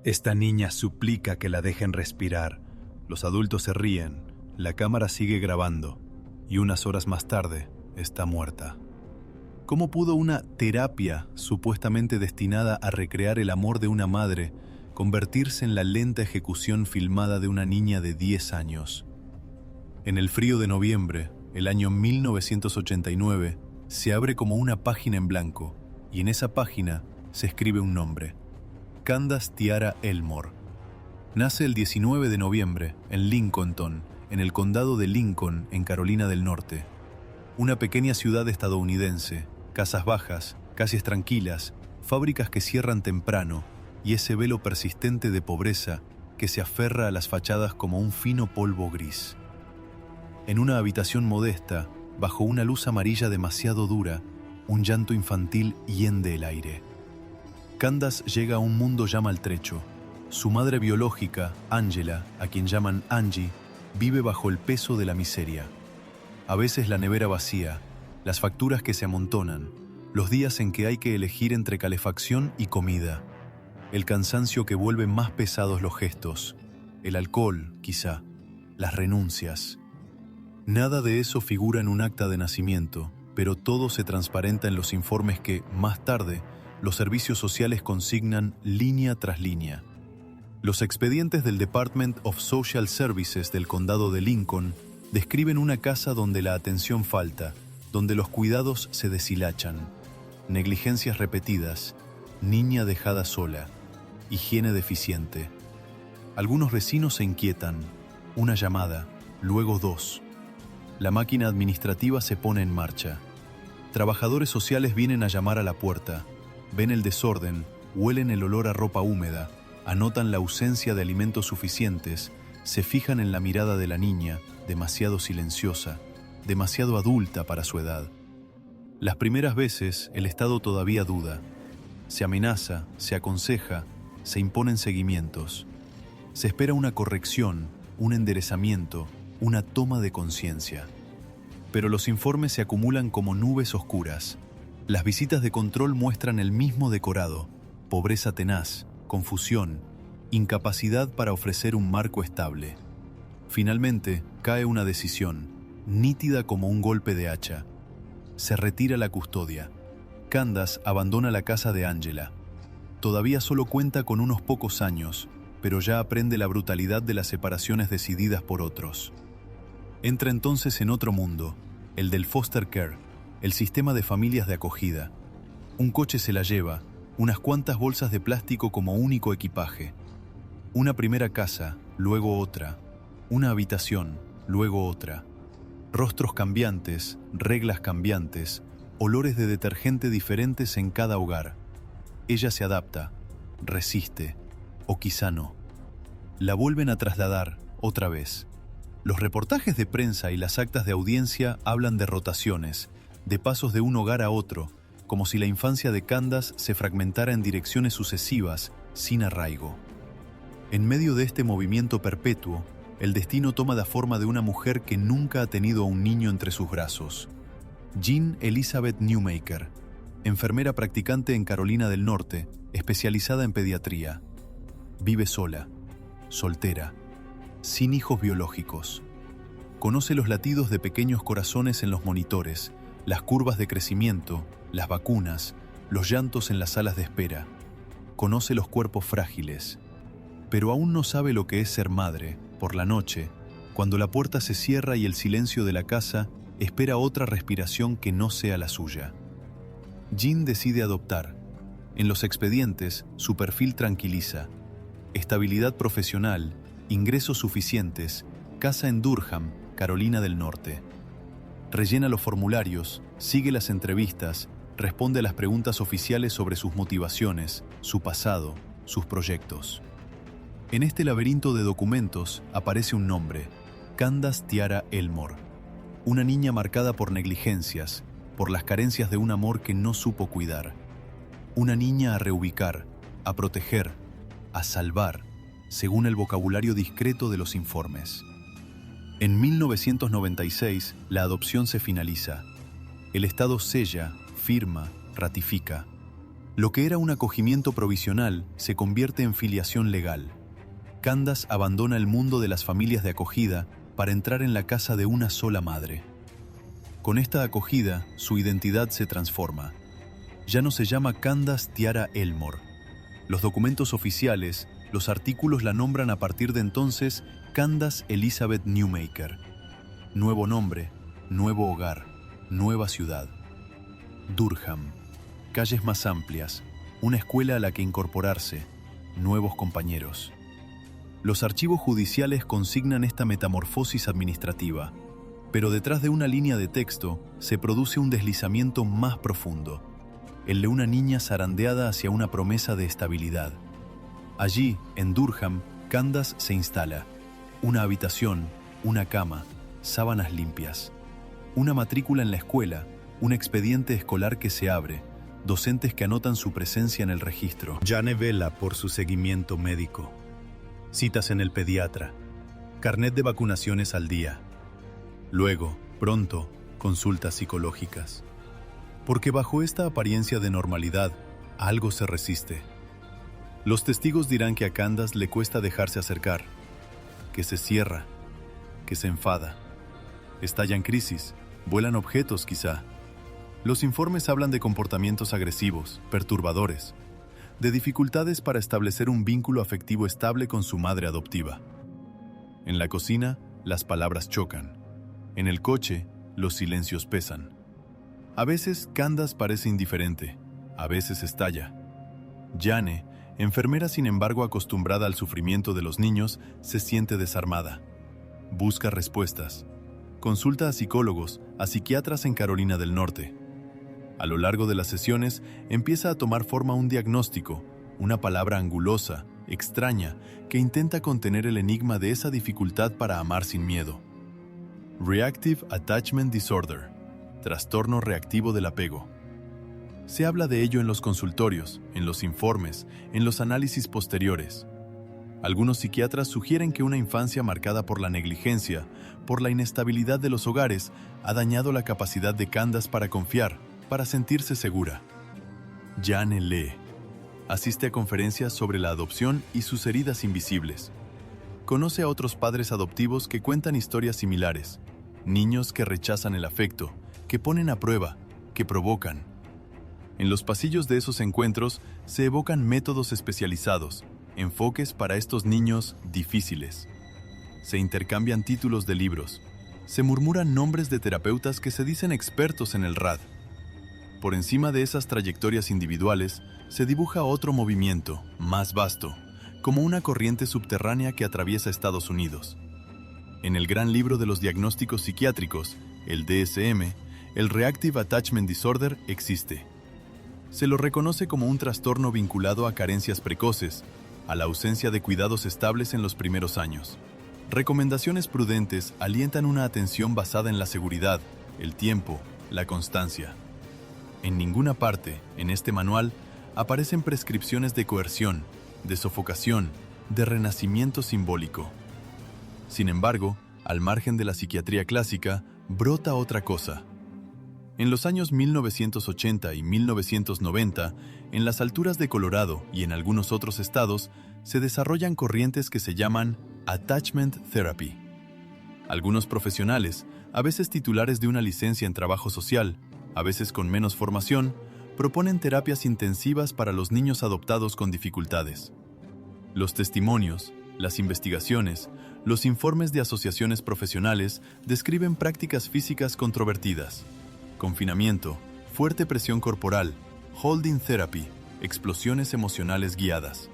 Esta niña suplica que la dejen respirar. Los adultos se ríen, la cámara sigue grabando y unas horas más tarde está muerta. ¿Cómo pudo una terapia supuestamente destinada a recrear el amor de una madre convertirse en la lenta ejecución filmada de una niña de 10 años? En el frío de noviembre, el año 1989, se abre como una página en blanco y en esa página se escribe un nombre: Candace Tiara Elmore. Nace el 19 de noviembre en Lincolnton, en el condado de Lincoln, en Carolina del Norte. Una pequeña ciudad estadounidense, casas bajas, calles tranquilas, fábricas que cierran temprano y ese velo persistente de pobreza que se aferra a las fachadas como un fino polvo gris. En una habitación modesta, bajo una luz amarilla demasiado dura, un llanto infantil hiende el aire. Candace llega a un mundo ya maltrecho. Su madre biológica, Angela, a quien llaman Angie, vive bajo el peso de la miseria. A veces la nevera vacía, las facturas que se amontonan, los días en que hay que elegir entre calefacción y comida, el cansancio que vuelve más pesados los gestos, el alcohol, quizá, las renuncias. Nada de eso figura en un acta de nacimiento, pero todo se transparenta en los informes que, más tarde, los servicios sociales consignan línea tras línea. Los expedientes del Department of Social Services del condado de Lincoln describen una casa donde la atención falta, donde los cuidados se deshilachan, negligencias repetidas, niña dejada sola, higiene deficiente. Algunos vecinos se inquietan, una llamada, luego dos. La máquina administrativa se pone en marcha. Trabajadores sociales vienen a llamar a la puerta, ven el desorden, huelen el olor a ropa húmeda, anotan la ausencia de alimentos suficientes, se fijan en la mirada de la niña, demasiado silenciosa, demasiado adulta para su edad. Las primeras veces el Estado todavía duda. Se amenaza, se aconseja, se imponen seguimientos. Se espera una corrección, un enderezamiento, una toma de conciencia. Pero los informes se acumulan como nubes oscuras. Las visitas de control muestran el mismo decorado: pobreza tenaz, confusión, incapacidad para ofrecer un marco estable. Finalmente, cae una decisión, nítida como un golpe de hacha. Se retira la custodia. Candace abandona la casa de Angela. Todavía solo cuenta con unos pocos años, pero ya aprende la brutalidad de las separaciones decididas por otros. Entra entonces en otro mundo, el del foster care, el sistema de familias de acogida. Un coche se la lleva, unas cuantas bolsas de plástico como único equipaje. Una primera casa, luego otra. Una habitación, luego otra. Rostros cambiantes, reglas cambiantes, olores de detergente diferentes en cada hogar. Ella se adapta, resiste, o quizá no. La vuelven a trasladar, otra vez. Los reportajes de prensa y las actas de audiencia hablan de rotaciones, de pasos de un hogar a otro, como si la infancia de Candace se fragmentara en direcciones sucesivas, sin arraigo. En medio de este movimiento perpetuo, el destino toma la forma de una mujer que nunca ha tenido a un niño entre sus brazos. Jean Elizabeth Newmaker, enfermera practicante en Carolina del Norte, especializada en pediatría. Vive sola, soltera, sin hijos biológicos. Conoce los latidos de pequeños corazones en los monitores, las curvas de crecimiento, las vacunas, los llantos en las salas de espera. Conoce los cuerpos frágiles. Pero aún no sabe lo que es ser madre. Por la noche, cuando la puerta se cierra y el silencio de la casa espera otra respiración que no sea la suya. Jean decide adoptar. En los expedientes, su perfil tranquiliza. Estabilidad profesional, ingresos suficientes, casa en Durham, Carolina del Norte. Rellena los formularios, sigue las entrevistas, responde a las preguntas oficiales sobre sus motivaciones, su pasado, sus proyectos. En este laberinto de documentos aparece un nombre: Candace Tiara Elmore. Una niña marcada por negligencias, por las carencias de un amor que no supo cuidar. Una niña a reubicar, a proteger, a salvar, según el vocabulario discreto de los informes. En 1996, la adopción se finaliza. El Estado sella, firma, ratifica. Lo que era un acogimiento provisional se convierte en filiación legal. Candace abandona el mundo de las familias de acogida para entrar en la casa de una sola madre. Con esta acogida, su identidad se transforma. Ya no se llama Candace Tiara Elmore. Los documentos oficiales, los artículos la nombran a partir de entonces Candace Elizabeth Newmaker. Nuevo nombre, nuevo hogar, nueva ciudad. Durham. Calles más amplias, una escuela a la que incorporarse, nuevos compañeros. Los archivos judiciales consignan esta metamorfosis administrativa, pero detrás de una línea de texto se produce un deslizamiento más profundo, el de una niña zarandeada hacia una promesa de estabilidad. Allí, en Durham, Candace se instala. Una habitación, una cama, sábanas limpias. Una matrícula en la escuela, un expediente escolar que se abre, docentes que anotan su presencia en el registro. Jane vela por su seguimiento médico. Citas en el pediatra. Carnet de vacunaciones al día. Luego, pronto, consultas psicológicas. Porque bajo esta apariencia de normalidad, algo se resiste. Los testigos dirán que a Candace le cuesta dejarse acercar, que se cierra, que se enfada. Estallan crisis, vuelan objetos quizá. Los informes hablan de comportamientos agresivos, perturbadores, de dificultades para establecer un vínculo afectivo estable con su madre adoptiva. En la cocina, las palabras chocan. En el coche, los silencios pesan. A veces, Candace parece indiferente, a veces estalla. Jane, enfermera sin embargo acostumbrada al sufrimiento de los niños, se siente desarmada. Busca respuestas. Consulta a psicólogos, a psiquiatras en Carolina del Norte. A lo largo de las sesiones, empieza a tomar forma un diagnóstico, una palabra angulosa, extraña, que intenta contener el enigma de esa dificultad para amar sin miedo. Reactive Attachment Disorder, trastorno reactivo del apego. Se habla de ello en los consultorios, en los informes, en los análisis posteriores. Algunos psiquiatras sugieren que una infancia marcada por la negligencia, por la inestabilidad de los hogares, ha dañado la capacidad de Candace para confiar, para sentirse segura. Jane lee. Asiste a conferencias sobre la adopción y sus heridas invisibles. Conoce a otros padres adoptivos que cuentan historias similares. Niños que rechazan el afecto, que ponen a prueba, que provocan. En los pasillos de esos encuentros se evocan métodos especializados, enfoques para estos niños difíciles. Se intercambian títulos de libros. Se murmuran nombres de terapeutas que se dicen expertos en el RAD. Por encima de esas trayectorias individuales, se dibuja otro movimiento, más vasto, como una corriente subterránea que atraviesa Estados Unidos. En el gran libro de los diagnósticos psiquiátricos, el DSM, el Reactive Attachment Disorder existe. Se lo reconoce como un trastorno vinculado a carencias precoces, a la ausencia de cuidados estables en los primeros años. Recomendaciones prudentes alientan una atención basada en la seguridad, el tiempo, la constancia. En ninguna parte, en este manual, aparecen prescripciones de coerción, de sofocación, de renacimiento simbólico. Sin embargo, al margen de la psiquiatría clásica, brota otra cosa. En los años 1980 y 1990, en las alturas de Colorado y en algunos otros estados, se desarrollan corrientes que se llaman Attachment Therapy. Algunos profesionales, a veces titulares de una licencia en trabajo social, a veces con menos formación, proponen terapias intensivas para los niños adoptados con dificultades. Los testimonios, las investigaciones, los informes de asociaciones profesionales describen prácticas físicas controvertidas: confinamiento, fuerte presión corporal, holding therapy, explosiones emocionales guiadas.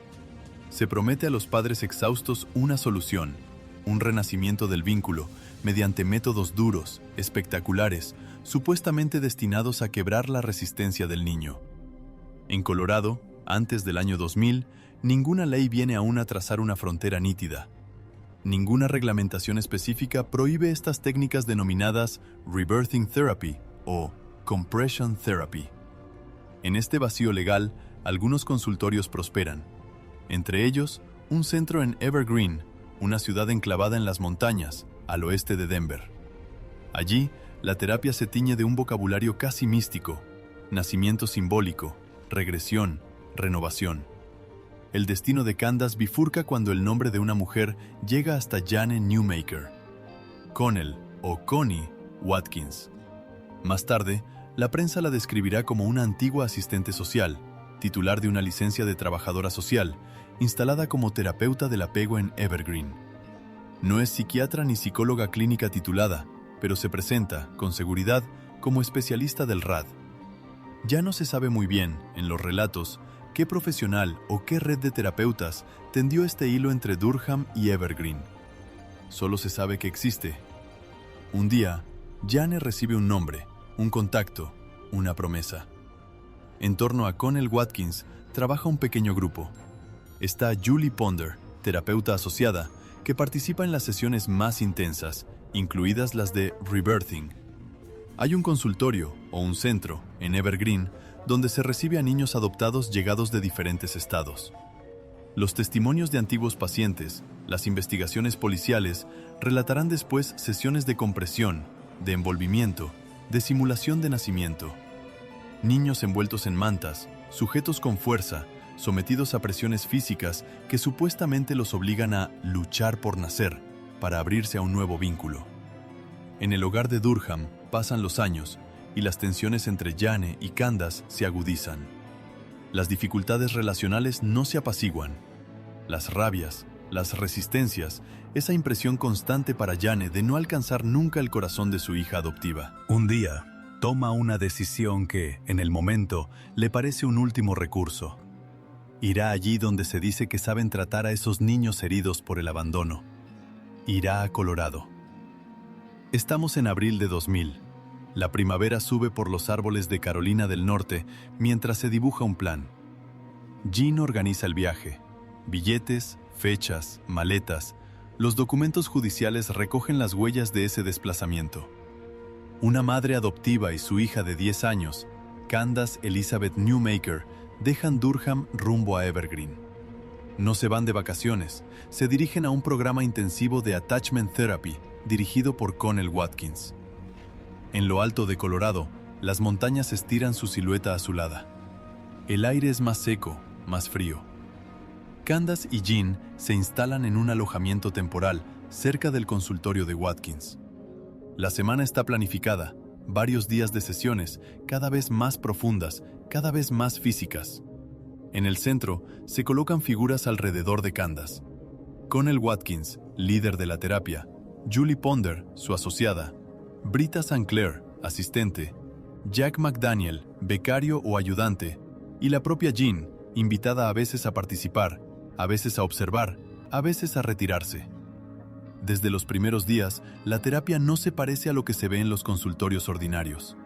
Se promete a los padres exhaustos una solución, un renacimiento del vínculo, mediante métodos duros, espectaculares, supuestamente destinados a quebrar la resistencia del niño. En Colorado, antes del año 2000, ninguna ley viene aún a trazar una frontera nítida. Ninguna reglamentación específica prohíbe estas técnicas denominadas Rebirthing Therapy o Compression Therapy. En este vacío legal, algunos consultorios prosperan. Entre ellos, un centro en Evergreen, una ciudad enclavada en las montañas, al oeste de Denver. Allí, la terapia se tiñe de un vocabulario casi místico, nacimiento simbólico, regresión, renovación. El destino de Candace bifurca cuando el nombre de una mujer llega hasta Jane Newmaker, Connell o Connie Watkins. Más tarde, la prensa la describirá como una antigua asistente social, titular de una licencia de trabajadora social, instalada como terapeuta del apego en Evergreen. No es psiquiatra ni psicóloga clínica titulada, pero se presenta, con seguridad, como especialista del RAD. Ya no se sabe muy bien, en los relatos, qué profesional o qué red de terapeutas tendió este hilo entre Durham y Evergreen. Solo se sabe que existe. Un día, Jane recibe un nombre, un contacto, una promesa. En torno a Connell Watkins trabaja un pequeño grupo. Está Julie Ponder, terapeuta asociada, que participa en las sesiones más intensas, incluidas las de Rebirthing. Hay un consultorio, o un centro, en Evergreen, donde se recibe a niños adoptados llegados de diferentes estados. Los testimonios de antiguos pacientes, las investigaciones policiales, relatarán después sesiones de compresión, de envolvimiento, de simulación de nacimiento. Niños envueltos en mantas, sujetos con fuerza, sometidos a presiones físicas que supuestamente los obligan a luchar por nacer, para abrirse a un nuevo vínculo. En el hogar de Durham pasan los años y las tensiones entre Jane y Candace se agudizan. Las dificultades relacionales no se apaciguan. Las rabias, las resistencias, esa impresión constante para Jane de no alcanzar nunca el corazón de su hija adoptiva. Un día, toma una decisión que, en el momento, le parece un último recurso. Irá allí donde se dice que saben tratar a esos niños heridos por el abandono. Irá a Colorado. Estamos en abril de 2000. La primavera sube por los árboles de Carolina del Norte mientras se dibuja un plan. Jean organiza el viaje. Billetes, fechas, maletas. Los documentos judiciales recogen las huellas de ese desplazamiento. Una madre adoptiva y su hija de 10 años, Candace Elizabeth Newmaker, dejan Durham rumbo a Evergreen. No se van de vacaciones, se dirigen a un programa intensivo de Attachment Therapy dirigido por Connell Watkins. En lo alto de Colorado, las montañas estiran su silueta azulada. El aire es más seco, más frío. Candace y Jean se instalan en un alojamiento temporal cerca del consultorio de Watkins. La semana está planificada, varios días de sesiones, cada vez más profundas, cada vez más físicas. En el centro se colocan figuras alrededor de Candace. Connell Watkins, líder de la terapia, Julie Ponder, su asociada, Britta St. Clair, asistente, Jack McDaniel, becario o ayudante, y la propia Jean, invitada a veces a participar, a veces a observar, a veces a retirarse. Desde los primeros días, la terapia no se parece a lo que se ve en los consultorios ordinarios.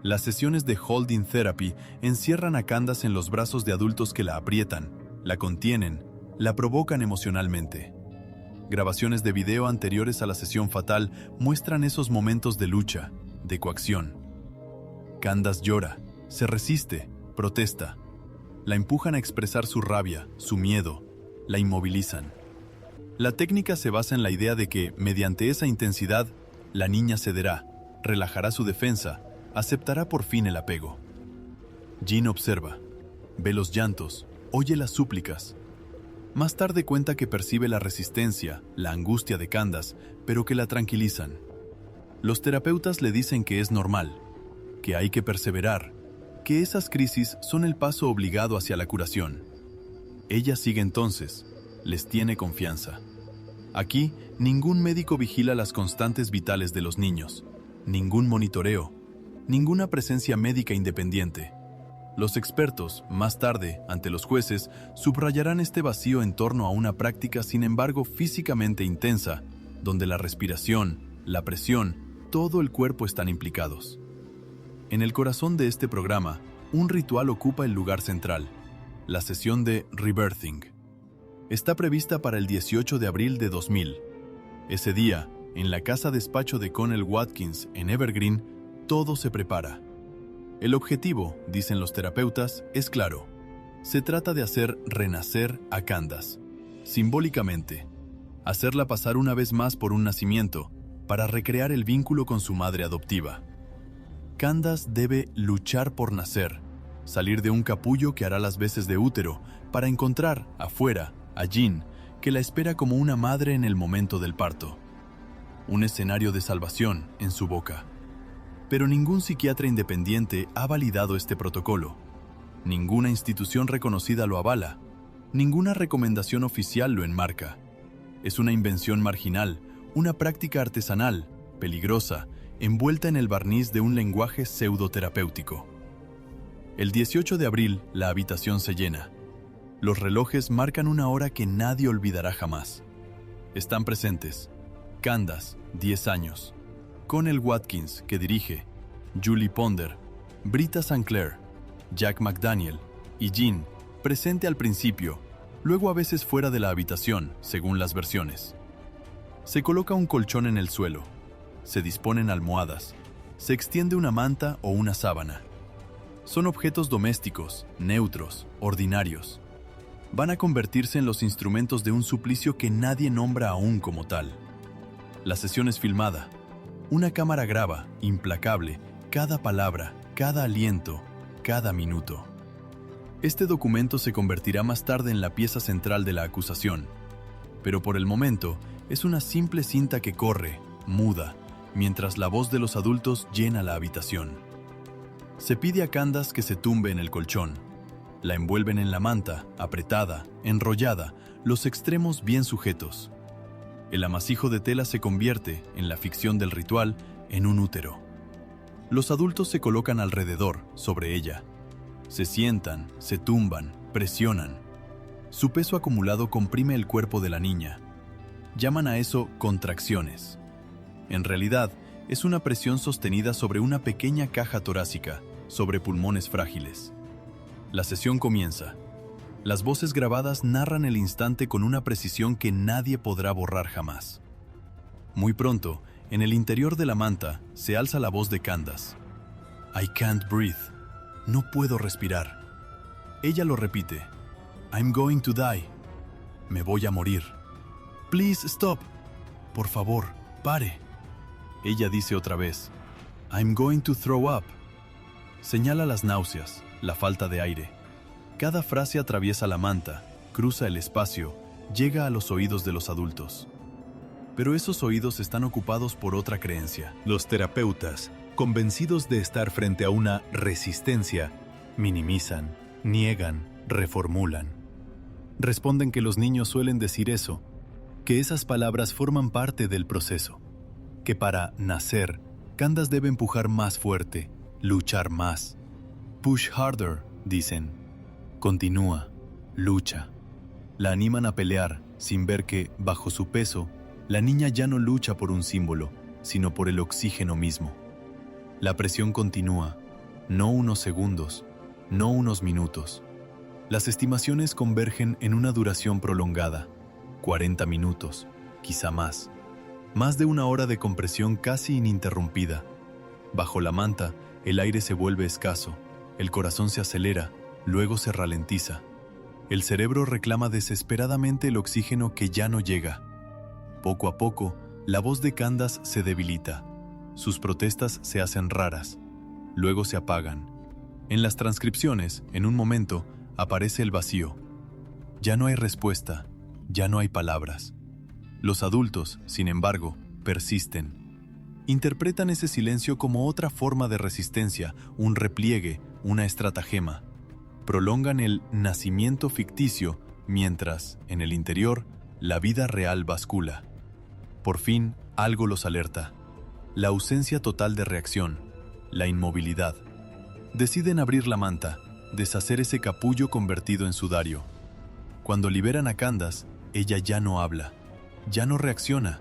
Las sesiones de Holding Therapy encierran a Candace en los brazos de adultos que la aprietan, la contienen, la provocan emocionalmente. Grabaciones de video anteriores a la sesión fatal muestran esos momentos de lucha, de coacción. Candace llora, se resiste, protesta. La empujan a expresar su rabia, su miedo, la inmovilizan. La técnica se basa en la idea de que, mediante esa intensidad, la niña cederá, relajará su defensa, aceptará por fin el apego. Jean observa, ve los llantos, oye las súplicas. Más tarde cuenta que percibe la resistencia, la angustia de Candace, pero que la tranquilizan. Los terapeutas le dicen que es normal, que hay que perseverar, que esas crisis son el paso obligado hacia la curación. Ella sigue entonces, les tiene confianza. Aquí, ningún médico vigila las constantes vitales de los niños, ningún monitoreo, ninguna presencia médica independiente. Los expertos, más tarde, ante los jueces, subrayarán este vacío en torno a una práctica, sin embargo, físicamente intensa, donde la respiración, la presión, todo el cuerpo están implicados. En el corazón de este programa, un ritual ocupa el lugar central, la sesión de Rebirthing. Está prevista para el 18 de abril de 2000. Ese día, en la casa despacho de Connell Watkins, en Evergreen, todo se prepara. El objetivo, dicen los terapeutas, es claro. Se trata de hacer renacer a Candace, simbólicamente, hacerla pasar una vez más por un nacimiento, para recrear el vínculo con su madre adoptiva. Candace debe luchar por nacer, salir de un capullo que hará las veces de útero para encontrar, afuera, a Jean, que la espera como una madre en el momento del parto. Un escenario de salvación en su boca. Pero ningún psiquiatra independiente ha validado este protocolo. Ninguna institución reconocida lo avala. Ninguna recomendación oficial lo enmarca. Es una invención marginal, una práctica artesanal, peligrosa, envuelta en el barniz de un lenguaje pseudoterapéutico. El 18 de abril, la habitación se llena. Los relojes marcan una hora que nadie olvidará jamás. Están presentes Candace, 10 años, Connell Watkins, que dirige, Julie Ponder, Britta St. Clair, Jack McDaniel y Jean, presente al principio, luego a veces fuera de la habitación, según las versiones. Se coloca un colchón en el suelo, se disponen almohadas, se extiende una manta o una sábana. Son objetos domésticos, neutros, ordinarios. Van a convertirse en los instrumentos de un suplicio que nadie nombra aún como tal. La sesión es filmada. Una cámara graba, implacable, cada palabra, cada aliento, cada minuto. Este documento se convertirá más tarde en la pieza central de la acusación, pero por el momento es una simple cinta que corre, muda, mientras la voz de los adultos llena la habitación. Se pide a Candace que se tumbe en el colchón. La envuelven en la manta, apretada, enrollada, los extremos bien sujetos. El amasijo de tela se convierte, en la ficción del ritual, en un útero. Los adultos se colocan alrededor, sobre ella. Se sientan, se tumban, presionan. Su peso acumulado comprime el cuerpo de la niña. Llaman a eso contracciones. En realidad, es una presión sostenida sobre una pequeña caja torácica, sobre pulmones frágiles. La sesión comienza. Las voces grabadas narran el instante con una precisión que nadie podrá borrar jamás. Muy pronto, en el interior de la manta, se alza la voz de Candace. I can't breathe. No puedo respirar. Ella lo repite. I'm going to die. Me voy a morir. Please stop. Por favor, pare. Ella dice otra vez. I'm going to throw up. Señala las náuseas, la falta de aire. Cada frase atraviesa la manta, cruza el espacio, llega a los oídos de los adultos. Pero esos oídos están ocupados por otra creencia. Los terapeutas, convencidos de estar frente a una resistencia, minimizan, niegan, reformulan. Responden que los niños suelen decir eso, que esas palabras forman parte del proceso, que para nacer, Candace debe empujar más fuerte, luchar más. Push harder, dicen. Continúa, lucha. La animan a pelear, sin ver que, bajo su peso, la niña ya no lucha por un símbolo, sino por el oxígeno mismo. La presión continúa, no unos segundos, no unos minutos. Las estimaciones convergen en una duración prolongada, 40 minutos, quizá más. Más de una hora de compresión casi ininterrumpida. Bajo la manta, el aire se vuelve escaso, el corazón se acelera, luego se ralentiza. El cerebro reclama desesperadamente el oxígeno que ya no llega. Poco a poco, la voz de Candace se debilita. Sus protestas se hacen raras. Luego se apagan. En las transcripciones, en un momento, aparece el vacío. Ya no hay respuesta, ya no hay palabras. Los adultos, sin embargo, persisten. Interpretan ese silencio como otra forma de resistencia, un repliegue, una estratagema. Prolongan el nacimiento ficticio mientras, en el interior, la vida real bascula. Por fin, algo los alerta. La ausencia total de reacción, la inmovilidad. Deciden abrir la manta, deshacer ese capullo convertido en sudario. Cuando liberan a Candace, ella ya no habla, ya no reacciona.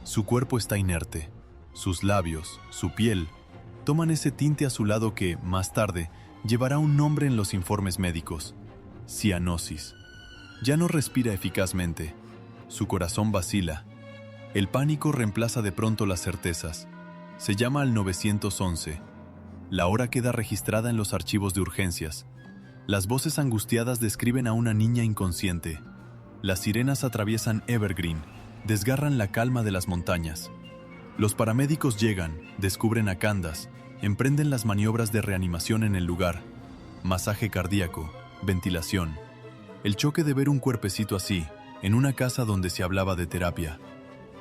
Su cuerpo está inerte. Sus labios, su piel, toman ese tinte azulado que, más tarde, llevará un nombre en los informes médicos: cianosis. Ya no respira eficazmente. Su corazón vacila. El pánico reemplaza de pronto las certezas. Se llama al 911. La hora queda registrada en los archivos de urgencias. Las voces angustiadas describen a una niña inconsciente. Las sirenas atraviesan Evergreen, desgarran la calma de las montañas. Los paramédicos llegan, descubren a Candace, emprenden las maniobras de reanimación en el lugar. masaje cardíaco, ventilación. El choque de ver un cuerpecito así, en una casa donde se hablaba de terapia.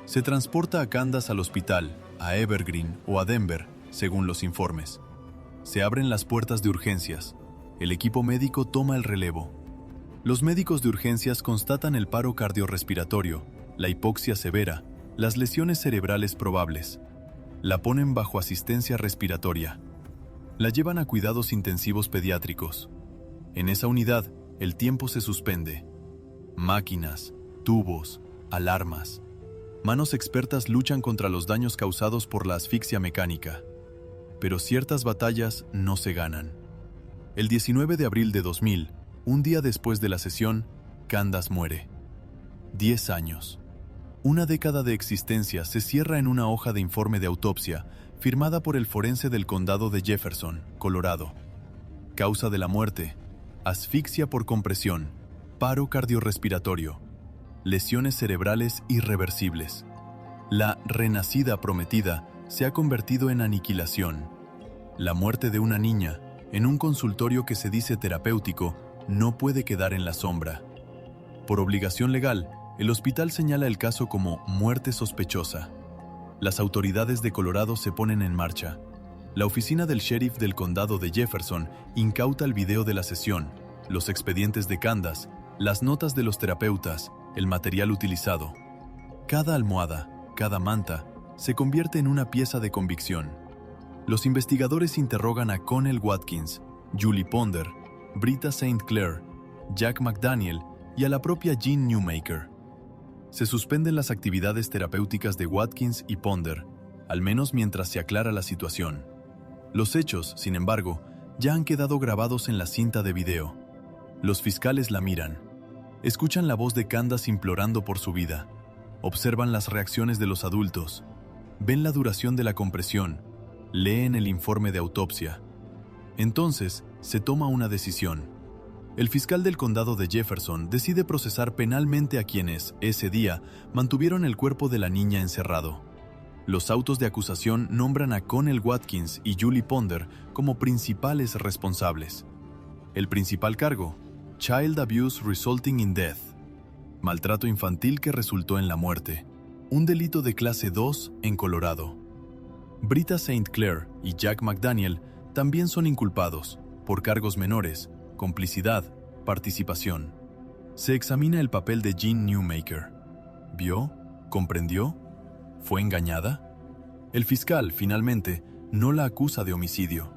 Se transporta a Candace al hospital, a Evergreen o a Denver, según los informes. Se abren las puertas de urgencias. El equipo médico toma el relevo. Los médicos de urgencias constatan el paro cardiorrespiratorio, la hipoxia severa, las lesiones cerebrales probables. La ponen bajo asistencia respiratoria. La llevan a cuidados intensivos pediátricos. En esa unidad, el tiempo se suspende. Máquinas, tubos, alarmas. Manos expertas luchan contra los daños causados por la asfixia mecánica. Pero ciertas batallas no se ganan. El 19 de abril de 2000, un día después de la sesión, Candace muere. 10 años. Una década de existencia se cierra en una hoja de informe de autopsia firmada por el forense del condado de Jefferson, Colorado. Causa de la muerte: asfixia por compresión, paro cardiorrespiratorio, lesiones cerebrales irreversibles. La renacida prometida se ha convertido en aniquilación. La muerte de una niña, en un consultorio que se dice terapéutico, no puede quedar en la sombra. Por obligación legal, el hospital señala el caso como muerte sospechosa. Las autoridades de Colorado se ponen en marcha. La oficina del sheriff del condado de Jefferson incauta el video de la sesión, los expedientes de Candace, las notas de los terapeutas, el material utilizado. Cada almohada, cada manta, se convierte en una pieza de convicción. Los investigadores interrogan a Connell Watkins, Julie Ponder, Britta St. Clair, Jack McDaniel y a la propia Jean Newmaker. Se suspenden las actividades terapéuticas de Watkins y Ponder, al menos mientras se aclara la situación. Los hechos, sin embargo, ya han quedado grabados en la cinta de video. Los fiscales la miran. Escuchan la voz de Candace implorando por su vida. Observan las reacciones de los adultos. Ven la duración de la compresión. Leen el informe de autopsia. Entonces, se toma una decisión. El fiscal del condado de Jefferson decide procesar penalmente a quienes, ese día, mantuvieron el cuerpo de la niña encerrado. Los autos de acusación nombran a Connell Watkins y Julie Ponder como principales responsables. El principal cargo: Child Abuse Resulting in Death, maltrato infantil que resultó en la muerte, un delito de clase 2 en Colorado. Britta St. Clair y Jack McDaniel también son inculpados, por cargos menores, complicidad, participación. Se examina el papel de Jean Newmaker. ¿Vio? ¿Comprendió? ¿Fue engañada? El fiscal, finalmente, no la acusa de homicidio.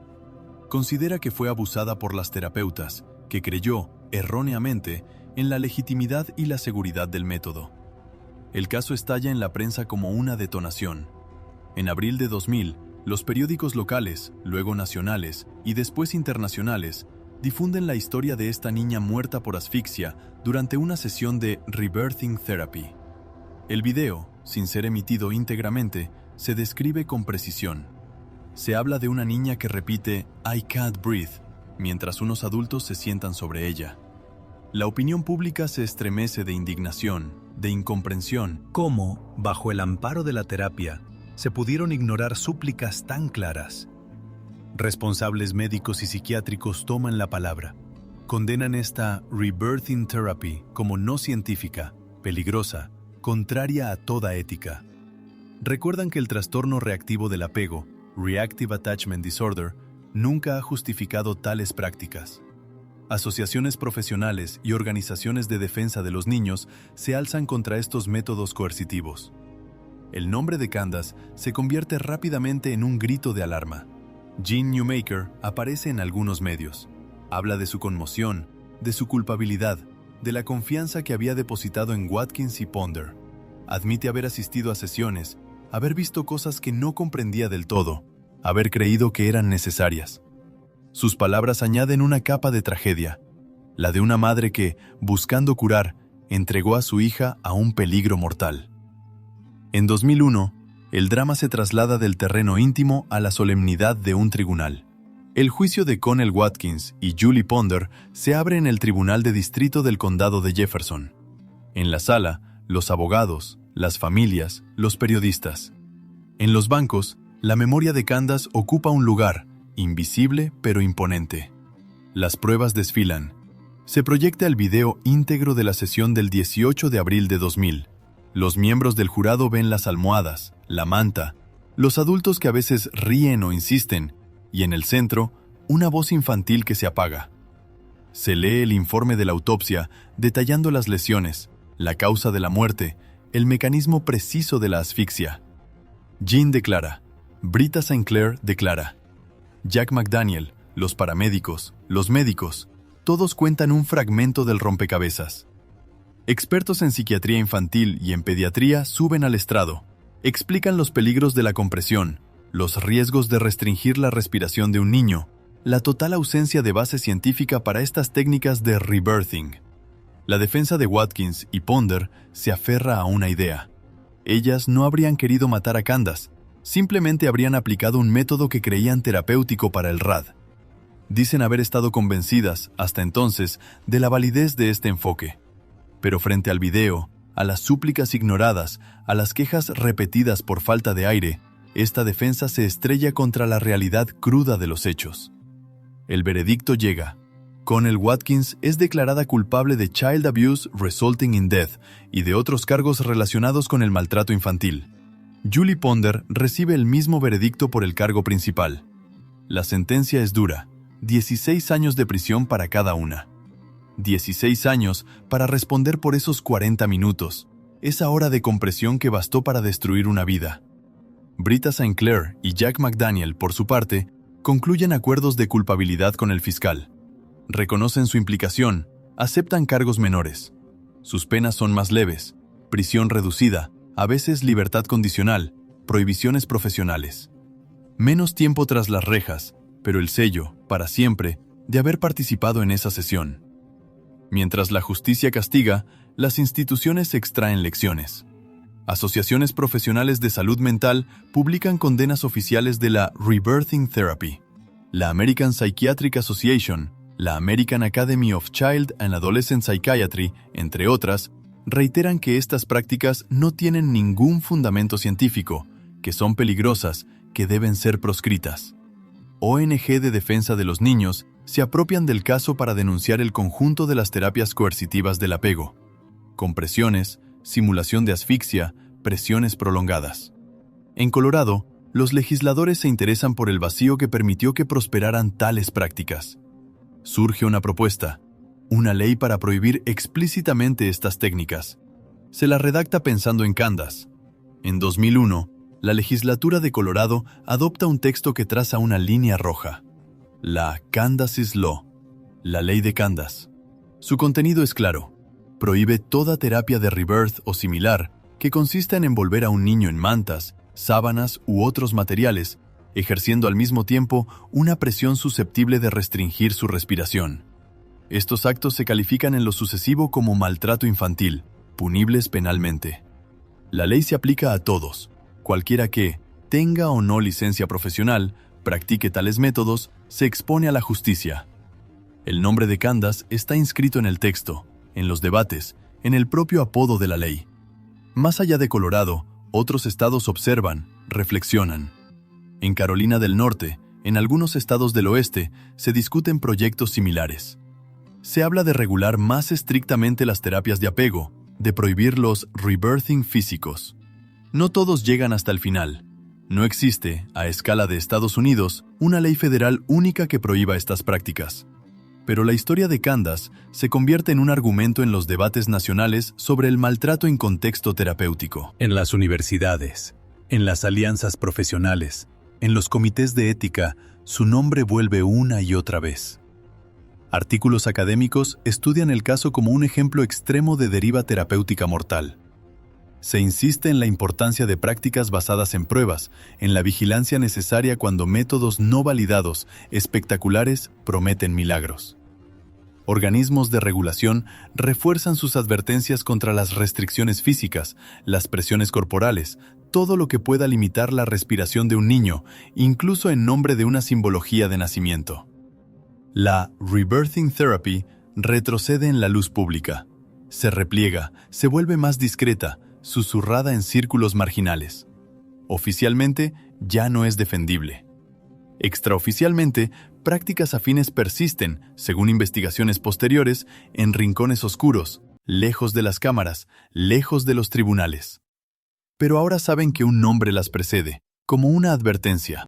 Considera que fue abusada por las terapeutas, que creyó, erróneamente, en la legitimidad y la seguridad del método. El caso estalla en la prensa como una detonación. En abril de 2000, los periódicos locales, luego nacionales y después internacionales, difunden la historia de esta niña muerta por asfixia durante una sesión de Rebirthing Therapy. El video, sin ser emitido íntegramente, se describe con precisión. Se habla de una niña que repite "I can't breathe", mientras unos adultos se sientan sobre ella. La opinión pública se estremece de indignación, de incomprensión. ¿Cómo, bajo el amparo de la terapia, se pudieron ignorar súplicas tan claras? Responsables médicos y psiquiátricos toman la palabra. Condenan esta Rebirthing Therapy como no científica, peligrosa, contraria a toda ética. Recuerdan que el trastorno reactivo del apego, Reactive Attachment Disorder, nunca ha justificado tales prácticas. Asociaciones profesionales y organizaciones de defensa de los niños se alzan contra estos métodos coercitivos. El nombre de Candace se convierte rápidamente en un grito de alarma. Jean Newmaker aparece en algunos medios. Habla de su conmoción, de su culpabilidad, de la confianza que había depositado en Watkins y Ponder. Admite haber asistido a sesiones, haber visto cosas que no comprendía del todo, haber creído que eran necesarias. Sus palabras añaden una capa de tragedia, la de una madre que, buscando curar, entregó a su hija a un peligro mortal. En 2001, el drama se traslada del terreno íntimo a la solemnidad de un tribunal. El juicio de Connell Watkins y Julie Ponder se abre en el Tribunal de Distrito del Condado de Jefferson. En la sala, los abogados, las familias, los periodistas. En los bancos, la memoria de Candace ocupa un lugar, invisible pero imponente. Las pruebas desfilan. Se proyecta el video íntegro de la sesión del 18 de abril de 2000. Los miembros del jurado ven las almohadas, la manta, los adultos que a veces ríen o insisten, y en el centro, una voz infantil que se apaga. Se lee el informe de la autopsia detallando las lesiones, la causa de la muerte, el mecanismo preciso de la asfixia. Jean declara, Britta St. Clair declara, Jack McDaniel, los paramédicos, los médicos, todos cuentan un fragmento del rompecabezas. Expertos en psiquiatría infantil y en pediatría suben al estrado, explican los peligros de la compresión, los riesgos de restringir la respiración de un niño, la total ausencia de base científica para estas técnicas de rebirthing. La defensa de Watkins y Ponder se aferra a una idea. Ellas no habrían querido matar a Candace, simplemente habrían aplicado un método que creían terapéutico para el RAD. Dicen haber estado convencidas, hasta entonces, de la validez de este enfoque. Pero frente al video, a las súplicas ignoradas, a las quejas repetidas por falta de aire, esta defensa se estrella contra la realidad cruda de los hechos. El veredicto llega. Connell Watkins es declarada culpable de child abuse resulting in death y de otros cargos relacionados con el maltrato infantil. Julie Ponder recibe el mismo veredicto por el cargo principal. La sentencia es dura, 16 años de prisión para cada una. 16 años para responder por esos 40 minutos, esa hora de compresión que bastó para destruir una vida. Britta St. Clair y Jack McDaniel, por su parte, concluyen acuerdos de culpabilidad con el fiscal. Reconocen su implicación, aceptan cargos menores. Sus penas son más leves, prisión reducida, a veces libertad condicional, prohibiciones profesionales. Menos tiempo tras las rejas, pero el sello, para siempre, de haber participado en esa sesión. Mientras la justicia castiga, las instituciones extraen lecciones. Asociaciones profesionales de salud mental publican condenas oficiales de la Rebirthing Therapy. La American Psychiatric Association, la American Academy of Child and Adolescent Psychiatry, entre otras, reiteran que estas prácticas no tienen ningún fundamento científico, que son peligrosas, que deben ser proscritas. ONG de defensa de los niños se apropian del caso para denunciar el conjunto de las terapias coercitivas del apego. Compresiones, simulación de asfixia, presiones prolongadas. En Colorado, los legisladores se interesan por el vacío que permitió que prosperaran tales prácticas. Surge una propuesta, una ley para prohibir explícitamente estas técnicas. Se la redacta pensando en Candace. En 2001, la legislatura de Colorado adopta un texto que traza una línea roja. La Candace's Law, la ley de Candace. Su contenido es claro. Prohíbe toda terapia de rebirth o similar que consista en envolver a un niño en mantas, sábanas u otros materiales, ejerciendo al mismo tiempo una presión susceptible de restringir su respiración. Estos actos se califican en lo sucesivo como maltrato infantil, punibles penalmente. La ley se aplica a todos. Cualquiera que, tenga o no licencia profesional, practique tales métodos, se expone a la justicia. El nombre de Candace está inscrito en el texto, en los debates, en el propio apodo de la ley. Más allá de Colorado, otros estados observan, reflexionan. En Carolina del Norte, en algunos estados del oeste, se discuten proyectos similares. Se habla de regular más estrictamente las terapias de apego, de prohibir los rebirthing físicos. No todos llegan hasta el final. No existe, a escala de Estados Unidos, una ley federal única que prohíba estas prácticas. Pero la historia de Candace se convierte en un argumento en los debates nacionales sobre el maltrato en contexto terapéutico. En las universidades, en las alianzas profesionales, en los comités de ética, su nombre vuelve una y otra vez. Artículos académicos estudian el caso como un ejemplo extremo de deriva terapéutica mortal. Se insiste en la importancia de prácticas basadas en pruebas, en la vigilancia necesaria cuando métodos no validados, espectaculares, prometen milagros. Organismos de regulación refuerzan sus advertencias contra las restricciones físicas, las presiones corporales, todo lo que pueda limitar la respiración de un niño, incluso en nombre de una simbología de nacimiento. La Rebirthing Therapy retrocede en la luz pública. Se repliega, se vuelve más discreta, susurrada en círculos marginales. Oficialmente, ya no es defendible. Extraoficialmente, prácticas afines persisten, según investigaciones posteriores, en rincones oscuros, lejos de las cámaras, lejos de los tribunales. Pero ahora saben que un nombre las precede, como una advertencia.